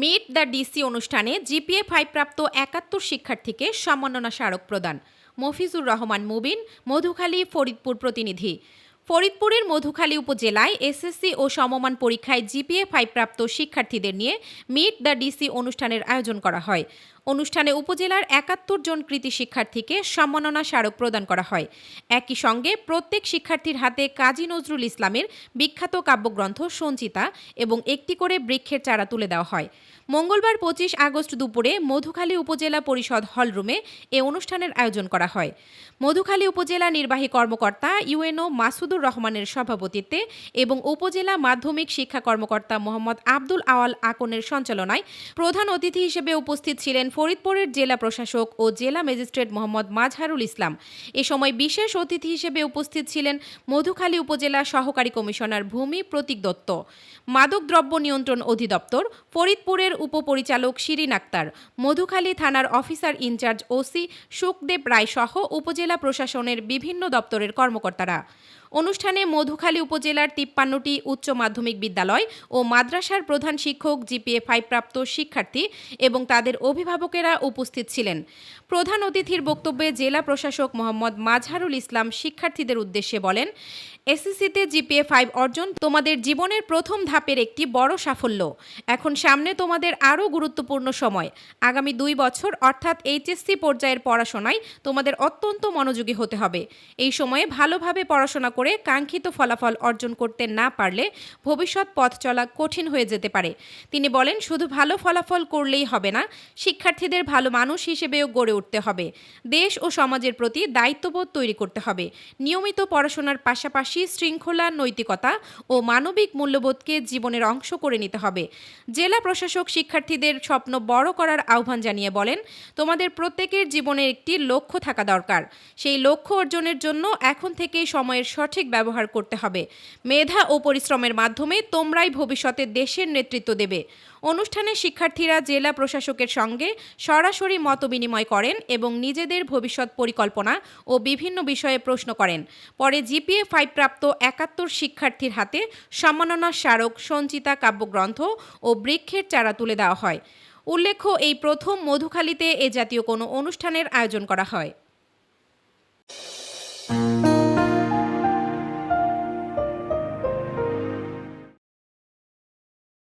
Meet the DC অনুষ্ঠানে জিপিএ-5 প্রাপ্ত ৭১ শিক্ষার্থীকে সম্মাননা স্মারক প্রদান। মফিজুর রহমান মুবিন, মধুখালী, ফরিদপুর প্রতিনিধি। ফরিদপুরের মধুখালী উপজেলায় এসএসসি ও সমমান পরীক্ষায় জিপিএ-5 প্রাপ্ত শিক্ষার্থীদের নিয়ে মিট দ্য ডিসি অনুষ্ঠানের আয়োজন করা হয়। অনুষ্ঠানে উপজেলার ৭১ জন কৃতী শিক্ষার্থীকে সম্মাননা স্মারক প্রদান করা হয়। একই সঙ্গে প্রত্যেক শিক্ষার্থীর হাতে কাজী নজরুল ইসলামের বিখ্যাত কাব্যগ্রন্থ সঞ্চিতা এবং একটি করে বৃক্ষের চারা তুলে দেওয়া হয়। মঙ্গলবার ২৫ আগস্ট দুপুরে মধুখালী উপজেলা পরিষদ হলরুমে এ অনুষ্ঠানের আয়োজন করা হয়। মধুখালী উপজেলা নির্বাহী কর্মকর্তা ইউএনও মাসুদুর রহমানের সভাপতিত্বে এবং উপজেলা মাধ্যমিক শিক্ষা কর্মকর্তা মোহাম্মদ আব্দুল আওয়াল আকনের সঞ্চালনায় প্রধান অতিথি হিসেবে উপস্থিত ছিলেন ফরিদপুরের জেলা প্রশাসক ও জেলা ম্যাজিস্ট্রেট মোহাম্মদ মাজহারুল ইসলাম। এ সময় বিশেষ অতিথি হিসেবে উপস্থিত ছিলেন মধুখালী উপজেলা সহকারী কমিশনার ভূমি প্রতীক দত্ত, মাদকদ্রব্য নিয়ন্ত্রণ অধিদপ্তর, ফরিদপুরের উপপরিচালক শিরিন আক্তার, মধুখালী থানার অফিসার ইনচার্জ ওসি সুখদেব রায় সহ উপজেলা প্রশাসনের বিভিন্ন দপ্তরের কর্মকর্তারা। অনুষ্ঠানে মধুখালী উপজেলার ৫৩টি উচ্চ মাধ্যমিক বিদ্যালয় ও মাদ্রাসার প্রধান শিক্ষক, জিপিএ-5 প্রাপ্ত শিক্ষার্থী এবং তাদের অভিভাবকেরা উপস্থিত ছিলেন। প্রধান অতিথির বক্তব্যে জেলা প্রশাসক মোহাম্মদ মাজহারুল ইসলাম শিক্ষার্থীদের উদ্দেশ্যে বলেন, এসএসসিতে জিপিএ-5 অর্জন তোমাদের জীবনের প্রথম ধাপের একটি বড় সাফল্য। এখন সামনে তোমাদের আরও গুরুত্বপূর্ণ সময়। আগামী ২ বছর অর্থাৎ এইচএসসি পর্যায়ের পড়াশোনায় তোমাদের অত্যন্ত মনোযোগী হতে হবে। এই সময়ে ভালোভাবে পড়াশোনা করে কাঙ্ক্ষিত ফলাফল অর্জন করতে না পারলে ভবিষ্যৎ পথ চলা কঠিন হয়ে যেতে পারে। তিনি বলেন, শুধু ভালো ফলাফল করলেই হবে না, শিক্ষার্থীদের ভালো মানুষ হিসেবেও গড়ে উঠতে হবে। দেশ ও সমাজের প্রতি দায়িত্ববোধ তৈরি করতে হবে। নিয়মিত পড়াশোনার পাশাপাশি শৃঙ্খলা, নৈতিকতা ও মানবিক মূল্যবোধকে জীবনের অংশ করে নিতে হবে। জেলা প্রশাসক শিক্ষার্থীদের স্বপ্ন বড় করার আহ্বান জানিয়ে বলেন, তোমাদের প্রত্যেকের জীবনের একটি লক্ষ্য থাকা দরকার। সেই লক্ষ্য অর্জনের জন্য এখন থেকেই সময়ের সঠিক ব্যবহার করতে হবে। মেধা ও পরিশ্রমের মাধ্যমে তোমরাই ভবিষ্যতে দেশের নেতৃত্ব দেবে। অনুষ্ঠানে শিক্ষার্থীরা জেলা প্রশাসকের সঙ্গে সরাসরি মতবিনিময় করেন এবং নিজেদের ভবিষ্যৎ পরিকল্পনা ও বিভিন্ন বিষয়ে প্রশ্ন করেন। পরে জিপিএ-5 প্রাপ্ত ৭১ শিক্ষার্থীর হাতে সম্মাননা স্মারক, সঞ্চিতা, কাব্যগ্রন্থ ও বৃক্ষের চারা তুলে দেওয়া হয়। উল্লেখ্য, এই প্রথম মধুখালীতে এ জাতীয় কোনো অনুষ্ঠানের আয়োজন করা হয়।